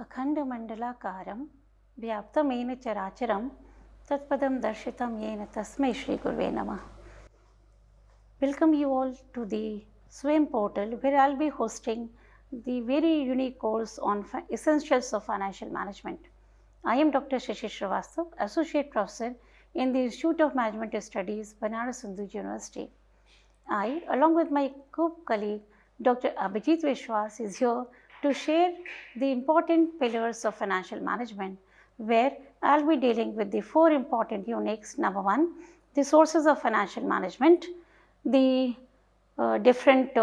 अखण्डमण्डलाकारं व्याप्तमेन चराचरं तत्पदं दर्शितं येन तस्मै श्रीगुरुवे नमः. Welcome you all to the SWAYAM portal, where I'll be hosting the very unique course on Essentials of Financial Management. I am Dr. Shashi Srivastava, Associate Professor in the Institute of Management Studies, Banaras Hindu University. I, along with my co-colleague Dr. Abhijit Vishwas, is here to share the important pillars of financial management, where I'll be dealing with the 4 important units. Number 1, the sources of financial management, the different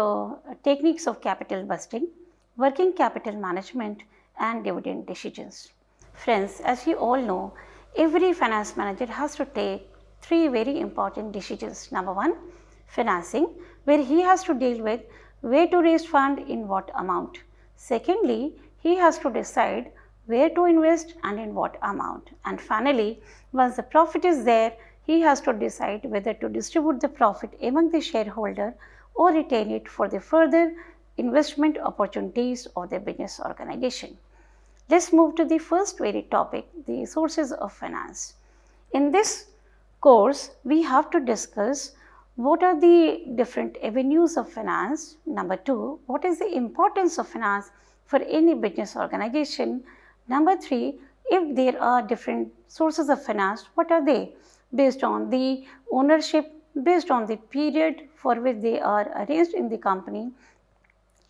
techniques of capital busting, working capital management, and dividend decisions. Friends, as you all know, every finance manager has to take 3 very important decisions. Number 1, financing, where he has to deal with where to raise fund in what amount. Secondly, he has to decide where to invest and in what amount. And finally, once the profit is there, he has to decide whether to distribute the profit among the shareholder or retain it for the further investment opportunities of the business organization. Let's move to the first very topic, the sources of finance. In this course, we have to discuss what are the different avenues of finance. Number 2, what is the importance of finance for any business organization. Number 3, if there are different sources of finance, what are they? Based on the ownership, based on the period for which they are arranged in the company,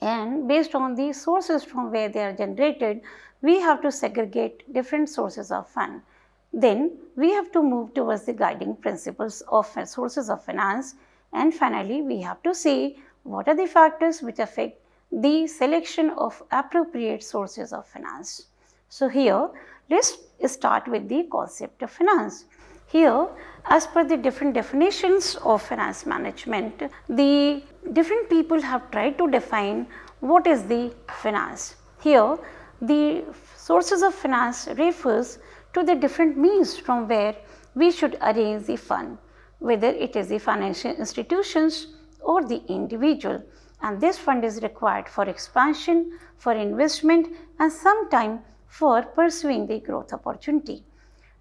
and based on the sources from where they are generated, we have to segregate different sources of fund. Then we have to move towards the guiding principles of sources of finance, and finally we have to see what are the factors which affect the selection of appropriate sources of finance. So here let's start with the concept of finance. Here, as per the different definitions of finance management, the different people have tried to define what is the finance. Here, the sources of finance refers to the different means from where we should arrange the fund, whether it is the financial institutions or the individual, and this fund is required for expansion, for investment, and sometime for pursuing the growth opportunity.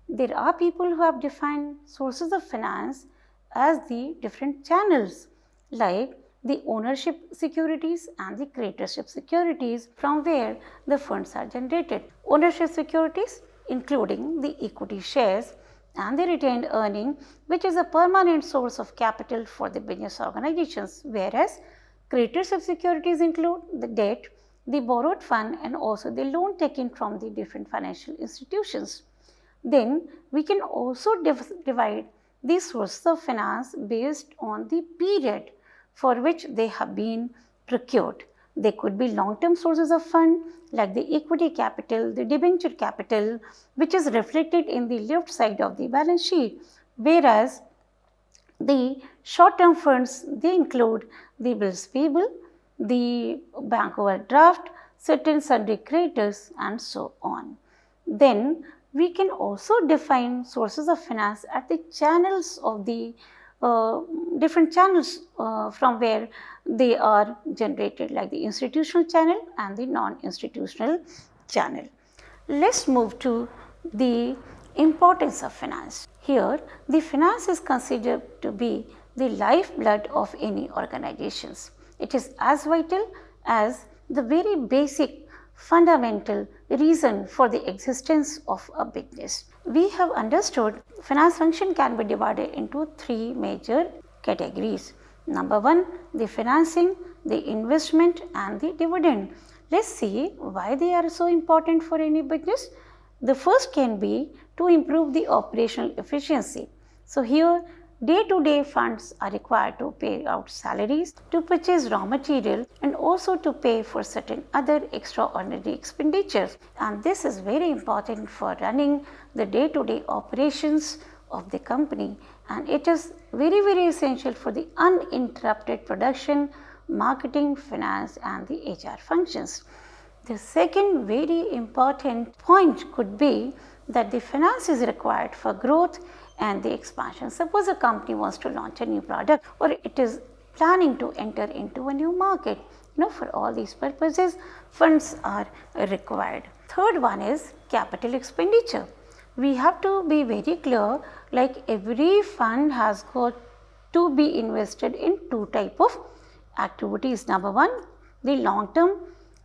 There are people who have defined sources of finance as the different channels, like the ownership securities and the creatorship securities, from where the funds are generated. Ownership securities including the equity shares and the retained earning, which is a permanent source of capital for the business organizations, whereas creatorship securities include the debt, the borrowed fund, and also the loan taken from the different financial institutions. Then we can also divide these sources of finance based on the period for which they have been procured. They could be long-term sources of fund like the equity capital, the debenture capital, which is reflected in the left side of the balance sheet, whereas the short-term funds, they include the bills payable, the bank overdraft, certain sundry creditors, and so on. Then we can also define sources of finance at the channels of the different channels from where they are generated, like the institutional channel and the non-institutional channel. Let's move to the importance of finance. Here, the finance is considered to be the lifeblood of any organizations. It is as vital as the very basic fundamental reason for the existence of a business. We have understood finance function can be divided into 3 major categories. Number 1, the financing, the investment, and the dividend. Let's see why they are so important for any business. The first can be to improve the operational efficiency. So here, day-to-day funds are required to pay out salaries, to purchase raw material, and also to pay for certain other extraordinary expenditures. And this is very important for running the day-to-day operations of the company, and it is very, very essential for the uninterrupted production, marketing, finance, and the HR functions. The second very important point could be that the finance is required for growth and the expansion. Suppose a company wants to launch a new product, or it is planning to enter into a new market. For all these purposes, funds are required. Third one is capital expenditure. We have to be very clear, like every fund has got to be invested in two type of activities. Number one, the long term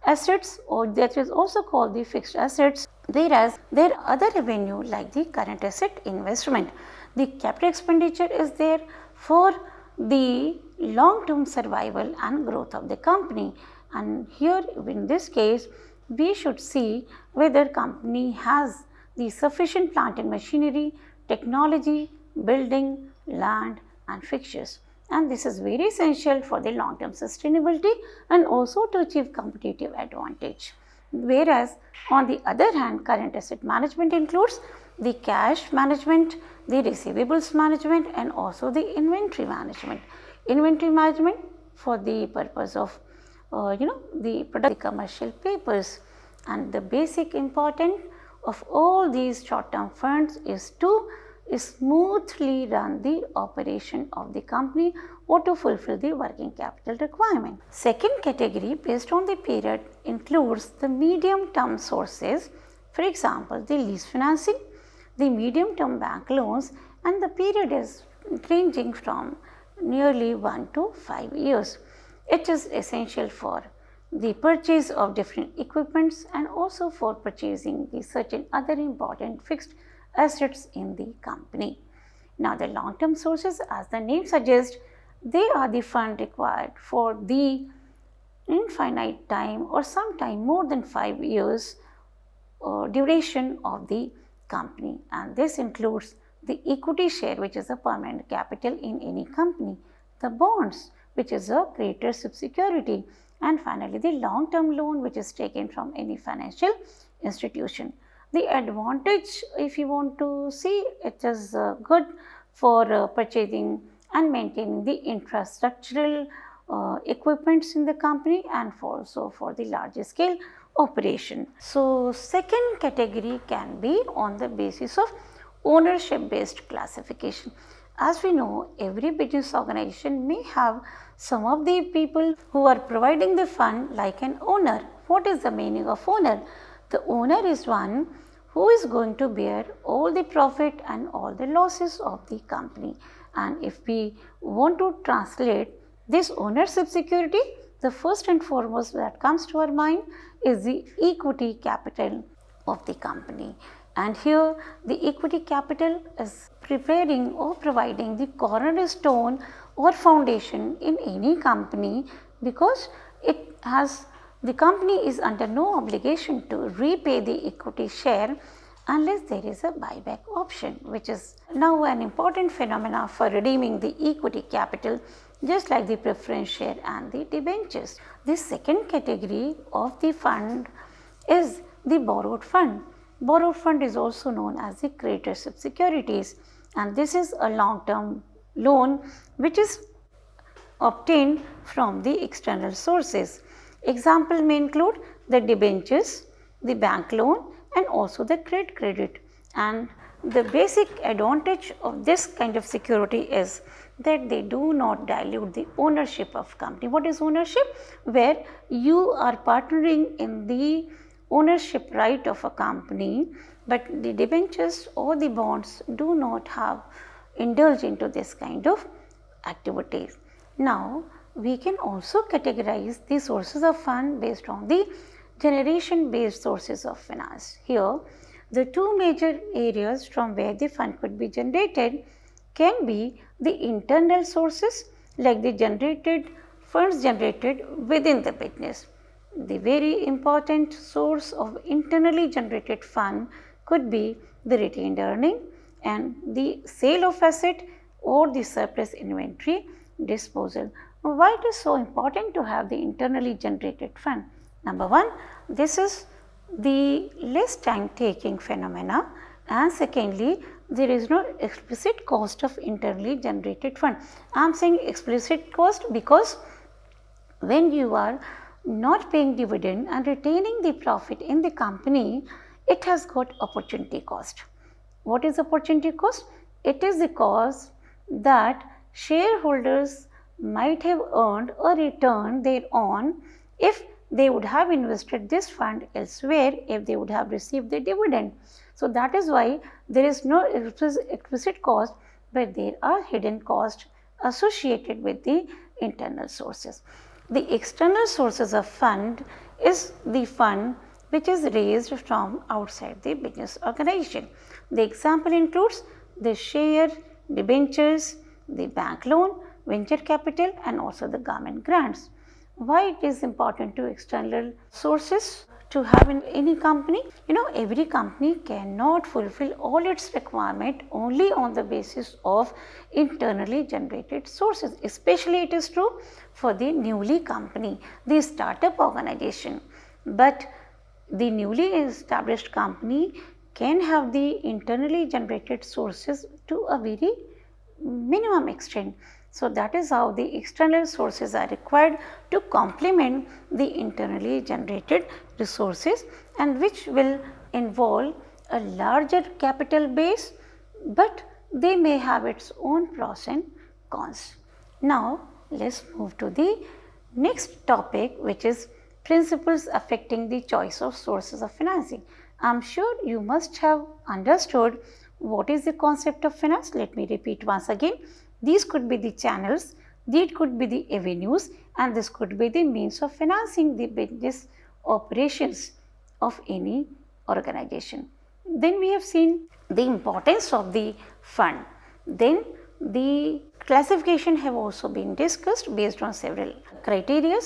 assets, or that is also called the fixed assets, whereas there are other revenue like the current asset investment. The capital expenditure is there for the long term survival and growth of the company, and here in this case we should see whether company has the sufficient plant and machinery, technology, building, land and fixtures, and this is very essential for the long term sustainability and also to achieve competitive advantage. Whereas on the other hand, current asset management includes the cash management, the receivables management and also the inventory management. Inventory management for the purpose of the product, the commercial papers, and the basic important of all these short term funds is to smoothly run the operation of the company or to fulfill the working capital requirement. Second category based on the period includes the medium term sources, for example the lease financing, the medium term bank loans, and the period is ranging from nearly 1 to 5 years. It is essential for the purchase of different equipments and also for purchasing the certain other important fixed assets in the company. Now the long term sources, as the name suggests, they are the fund required for the infinite time or sometime more than 5 years duration of the company, and this includes the equity share, which is a permanent capital in any company, the bonds, which is a creditorship security, and finally the long term loan, which is taken from any financial institution. The advantage, if you want to see, it is good for purchasing and maintaining the infrastructural equipments in the company and also for the larger scale operation. So second category can be on the basis of ownership based classification. As we know, every business organization may have some of the people who are providing the fund like an owner. What is the meaning of owner? The owner is one who is going to bear all the profit and all the losses of the company. And if we want to translate this ownership security, the first and foremost that comes to our mind is the equity capital of the company. And here the equity capital is preparing or providing the cornerstone or foundation in any company, because the company is under no obligation to repay the equity share unless there is a buyback option, which is now an important phenomena for redeeming the equity capital, just like the preference share and the debentures. The second category of the fund is the borrowed fund. Borrowed fund is also known as the creditorship securities, and this is a long term loan which is obtained from the external sources. Example may include the debentures, the bank loan and also the trade credit. And the basic advantage of this kind of security is that they do not dilute the ownership of company. What is ownership? Where you are partnering in the ownership right of a company, but the debentures or the bonds do not have indulge into this kind of activities. Now we can also categorize the sources of fund based on the generation based sources of finance. Here the two major areas from where the fund could be generated can be the internal sources, like the funds generated within the business. The very important source of internally generated fund could be the retained earning and the sale of asset or the surplus inventory disposal. Why it is so important to have the internally generated fund? Number one, this is the less time taking phenomena, and secondly, there is no explicit cost of internally generated fund. I am saying explicit cost because when you are not paying dividend and retaining the profit in the company, it has got opportunity cost. What is opportunity cost? It is the cost that shareholders might have earned a return thereon if they would have invested this fund elsewhere if they would have received the dividend. So that is why there is no explicit cost, but there are hidden costs associated with the internal sources. The external sources of fund is the fund which is raised from outside the business organization. The example includes the share, debentures, the bank loan, venture capital, and also the government grants. Why it is important to external sources to have in any company? Every company cannot fulfill all its requirement only on the basis of internally generated sources. Especially it is true for the newly company, the startup organization. But the newly established company can have the internally generated sources to a very minimum extent. So that is how the external sources are required to complement the internally generated resources, and which will involve a larger capital base, but they may have its own pros and cons. Now let's move to the next topic, which is principles affecting the choice of sources of financing. I am sure you must have understood what is the concept of finance. Let me repeat once again. These could be the channels, these could be the avenues, and this could be the means of financing the business operations of any organization. Then we have seen the importance of the fund. Then the classification have also been discussed based on several criteria,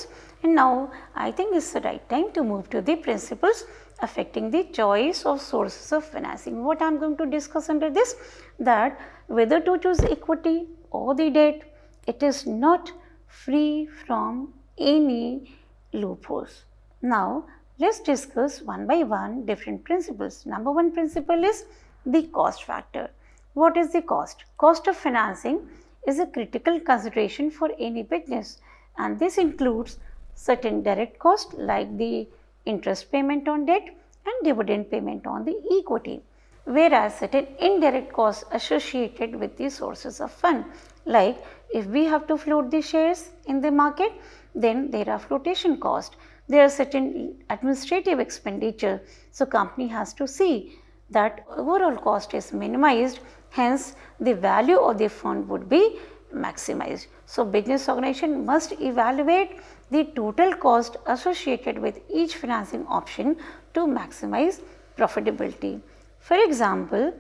and now I think it's the right time to move to the principles affecting the choice of sources of financing. What I am going to discuss under this, that whether to choose equity or the debt, it is not free from any loopholes. Now let's discuss one by one different principles. Number one principle is the cost factor. What is the cost? Cost of financing is a critical consideration for any business, and this includes certain direct costs like the interest payment on debt and dividend payment on the equity, whereas certain indirect costs associated with the sources of fund, like if we have to float the shares in the market, then there are flotation costs, there are certain administrative expenditure. So company has to see that overall cost is minimized, hence the value of the fund would be maximized. So business organization must evaluate the total cost associated with each financing option to maximize profitability. For example,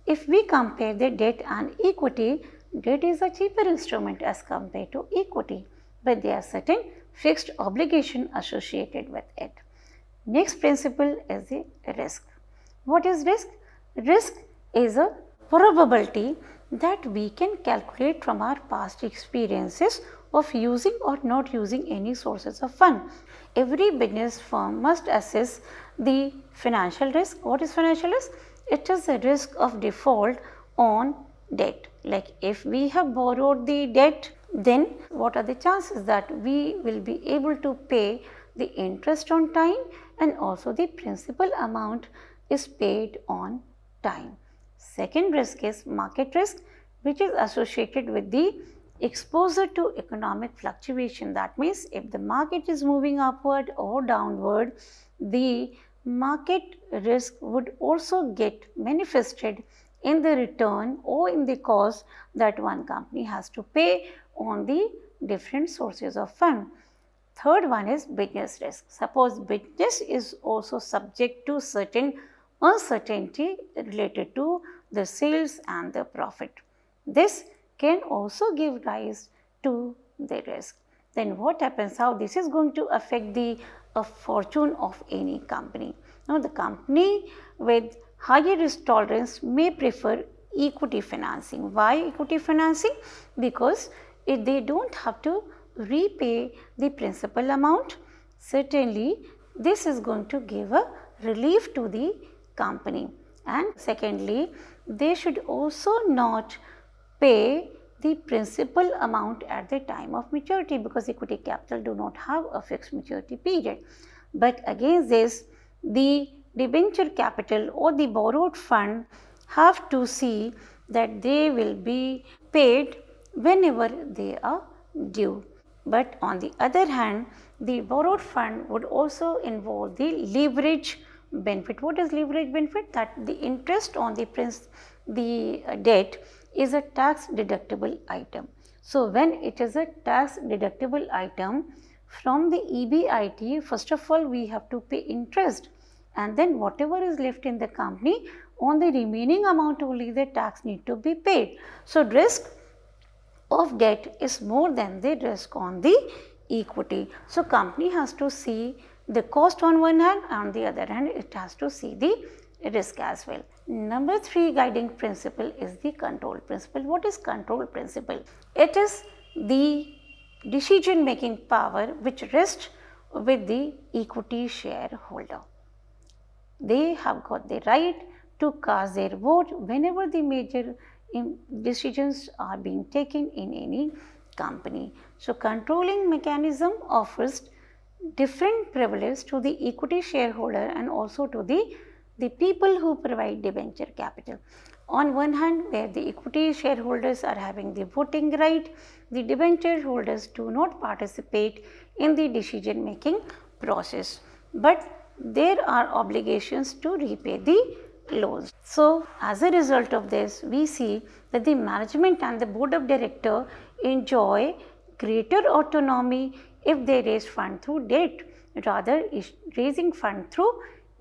if we compare the debt and equity, debt is a cheaper instrument as compared to equity, but there are certain fixed obligation associated with it. Next principle is the risk. What is risk? Risk is a probability that we can calculate from our past experiences of using or not using any sources of fund. Every business firm must assess the financial risk. What is financial risk? It is the risk of default on debt. Like if we have borrowed the debt, then what are the chances that we will be able to pay the interest on time, and also the principal amount is paid on time. Second risk is market risk, which is associated with the exposure to economic fluctuation. That means if the market is moving upward or downward, the market risk would also get manifested in the return or in the cost that one company has to pay on the different sources of fund. Third one is business risk. Suppose business is also subject to certain uncertainty related to the sales and the profit. This can also give rise to the risk. Then what happens, how this is going to affect the fortune of any company? Now the company with higher risk tolerance may prefer equity financing. Why equity financing? Because if they don't have to repay the principal amount, certainly this is going to give a relief to the company. And secondly, they should also not pay the principal amount at the time of maturity, because equity capital do not have a fixed maturity period. But against this, the debenture capital or the borrowed fund have to see that they will be paid whenever they are due. But on the other hand, the borrowed fund would also involve the leverage benefit. What is leverage benefit? That the interest on the debt is a tax deductible item. So, when it is a tax deductible item, from the EBIT, first of all we have to pay interest, and then whatever is left in the company, on the remaining amount only the tax need to be paid. So, risk of debt is more than the risk on the equity. So, company has to see the cost on one hand, on the other hand it has to see the risk as well. Number 3 guiding principle is the control principle. What is control principle? It is the decision making power which rests with the equity shareholder. They have got the right to cast their vote whenever the major decisions are being taken in any company. So, controlling mechanism offers different privileges to the equity shareholder and also to the people who provide debenture capital. On one hand, where the equity shareholders are having the voting right, the debenture holders do not participate in the decision making process, but there are obligations to repay the loans. So, as a result of this, we see that the management and the board of directors enjoy greater autonomy if they raise fund through debt rather raising fund through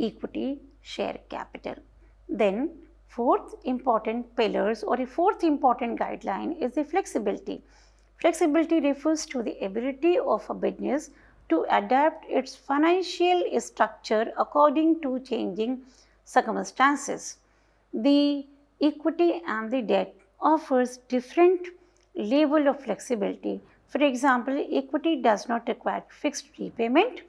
equity share capital. Then fourth important pillars or a fourth important guideline is the flexibility. Flexibility refers to the ability of a business to adapt its financial structure according to changing circumstances. The equity and the debt offers different level of flexibility. For example, equity does not require fixed repayment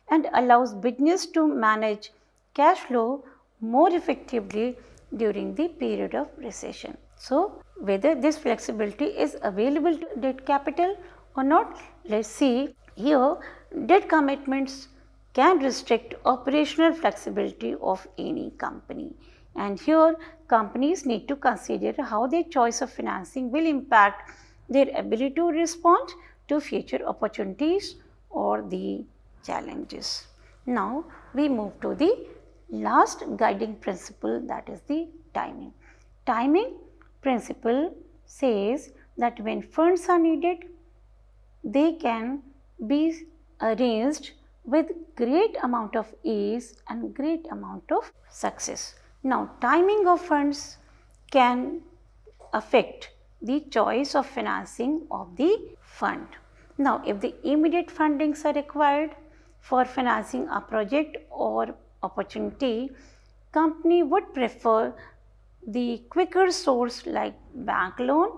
and allows business to manage cash flow more effectively during the period of recession. So, whether this flexibility is available to debt capital or not, let's see. Here, debt commitments can restrict operational flexibility of any company, and here companies need to consider how their choice of financing will impact their ability to respond to future opportunities or the challenges. Now, we move to the last guiding principle, that is the timing. Timing principle says that when funds are needed, they can be arranged with great amount of ease and great amount of success. Now, timing of funds can affect the choice of financing of the fund. Now, if the immediate fundings are required for financing a project or opportunity, company would prefer the quicker source like bank loan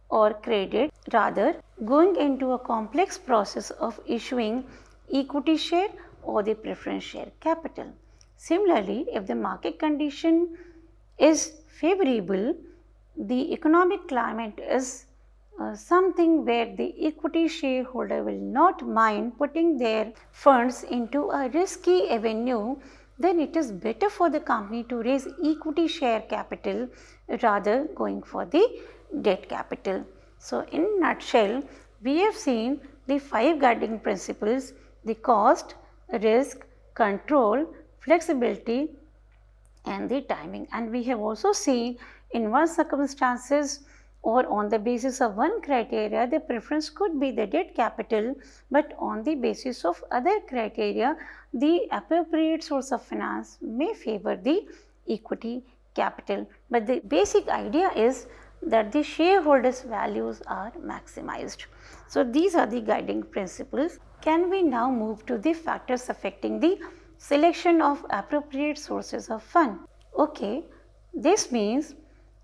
or credit rather going into a complex process of issuing equity share or the preference share capital. Similarly, if the market condition is favorable, the economic climate is something where the equity shareholder will not mind putting their funds into a risky avenue, then it is better for the company to raise equity share capital rather going for the debt capital. So, in a nutshell, we have seen the 5 guiding principles: the cost, risk, control, flexibility and the timing. And we have also seen in one circumstances or on the basis of one criteria, the preference could be the debt capital, but on the basis of other criteria, the appropriate source of finance may favor the equity capital. But the basic idea is that the shareholders' values are maximized. So, these are the guiding principles. Can we now move to the factors affecting the selection of appropriate sources of fund? Okay, this means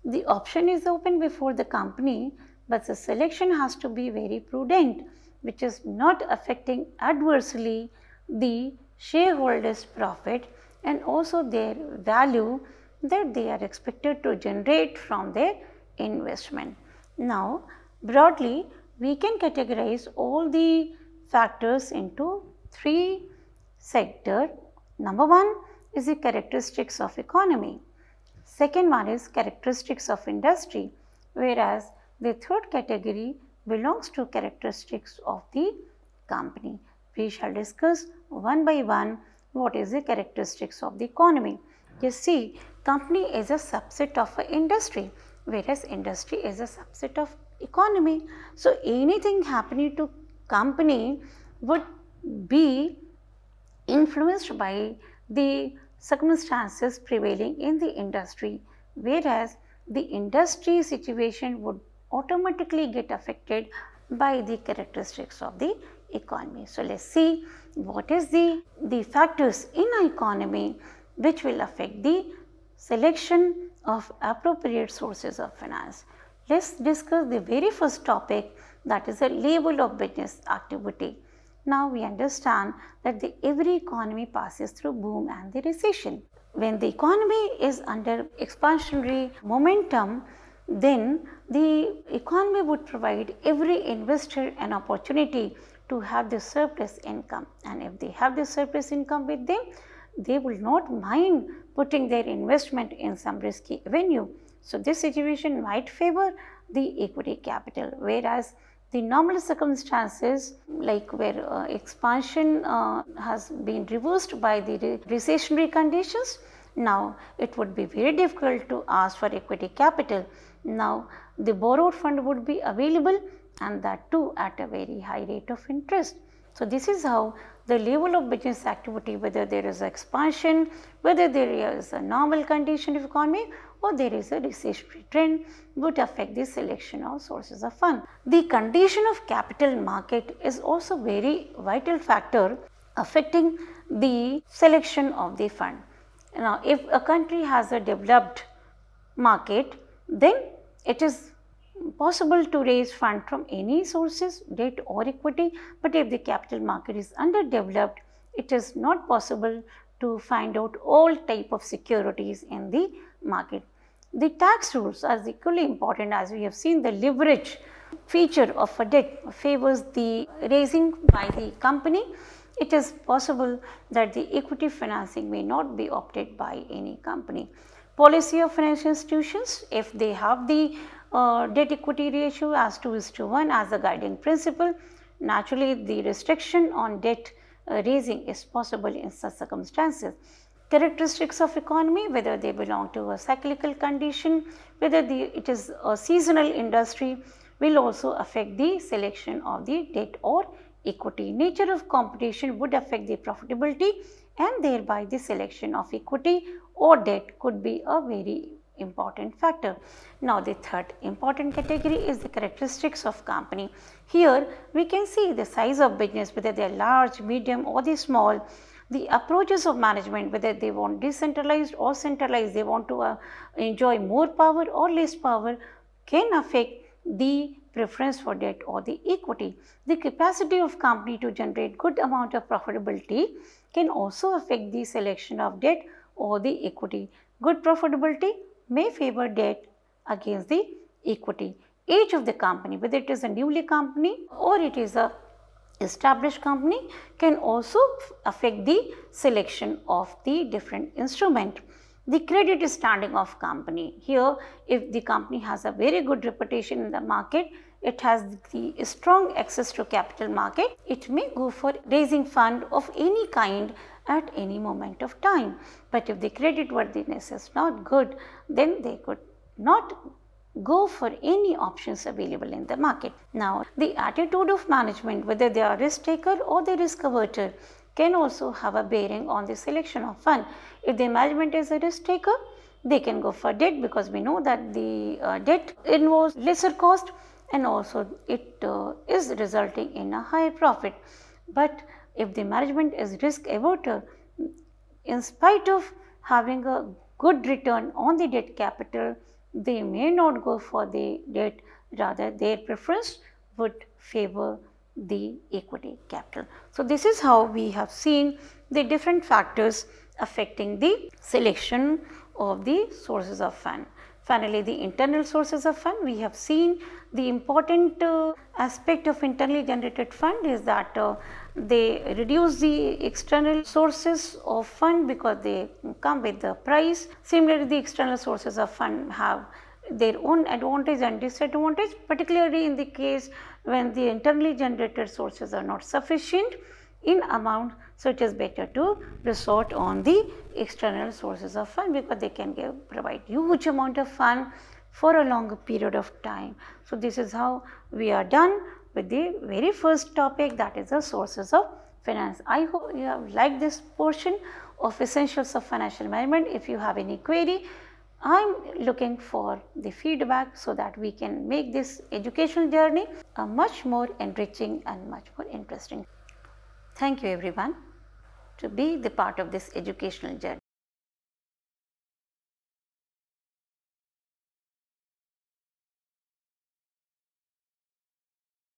the option is open before the company, but the selection has to be very prudent, which is not affecting adversely the shareholders' profit and also their value that they are expected to generate from their investment. Now, broadly, we can categorize all the factors into 3 sectors. Number 1 is the characteristics of economy. Second one is characteristics of industry, whereas the third category belongs to characteristics of the company. We shall discuss one by one what is the characteristics of the economy. You see, company is a subset of an industry, whereas industry is a subset of economy. So anything happening to company would be influenced by the circumstances prevailing in the industry, whereas the industry situation would automatically get affected by the characteristics of the economy. So let's see what is the factors in an economy which will affect the selection of appropriate sources of finance. Let's discuss the very first topic, that is the level of business activity. Now we understand that every economy passes through boom and the recession. When the economy is under expansionary momentum, then the economy would provide every investor an opportunity to have the surplus income, and if they have the surplus income with them, they will not mind putting their investment in some risky avenue. So this situation might favor the equity capital, whereas the normal circumstances, like where expansion has been reversed by the recessionary conditions, now it would be very difficult to ask for equity capital. Now the borrowed fund would be available, and that too at a very high rate of interest. So this is how the level of business activity, whether there is expansion, whether there is a normal condition of economy, or there is a recessionary trend, would affect the selection of sources of fund. The condition of capital market is also very vital factor affecting the selection of the fund. Now if a country has a developed market, then it is possible to raise fund from any sources, debt or equity, but if the capital market is underdeveloped, it is not possible to find out all type of securities in the market. The tax rules are equally important. As we have seen, the leverage feature of a debt favors the raising by the company. It is possible that the equity financing may not be opted by any company. Policy of financial institutions, if they have the debt equity ratio as 2:1 as a guiding principle, naturally the restriction on debt raising is possible in such circumstances. Characteristics of economy, whether they belong to a cyclical condition, whether it is a seasonal industry, will also affect the selection of the debt or equity. Nature of competition would affect the profitability, and thereby the selection of equity or debt could be a very important factor. Now the third important category is the characteristics of company. Here we can see the size of business, whether they are large, medium or the small, the approaches of management, whether they want decentralized or centralized, they want to enjoy more power or less power, can affect the preference for debt or the equity. The capacity of company to generate good amount of profitability can also affect the selection of debt or the equity. Good profitability may favor debt against the equity. Age of the company, whether it is a newly company or it is a established company, can also affect the selection of the different instrument. The credit standing of company. Here, if the company has a very good reputation in the market, it has the strong access to capital market, it may go for raising fund of any kind at any moment of time. But if the credit worthiness is not good, then they could not go for any options available in the market. Now, the attitude of management, whether they are risk taker or the risk averter, can also have a bearing on the selection of fund. If the management is a risk taker, they can go for debt, because we know that the debt involves lesser cost and also it is resulting in a higher profit. But if the management is risk averter, in spite of having a good return on the debt capital, they may not go for the debt, rather their preference would favor the equity capital. So this is how we have seen the different factors affecting the selection of the sources of fund. Finally, the internal sources of fund, we have seen the important aspect of internally generated fund is that they reduce the external sources of fund because they come with the price. Similarly, the external sources of fund have their own advantage and disadvantage, particularly in the case when the internally generated sources are not sufficient in amount. So, it is better to resort on the external sources of fund, because they can provide huge amount of fund for a longer period of time. So, this is how we are done with the very first topic, that is the sources of finance. I hope you have liked this portion of essentials of financial management. If you have any query, I am looking for the feedback so that we can make this educational journey a much more enriching and much more interesting. Thank you everyone to be the part of this educational journey.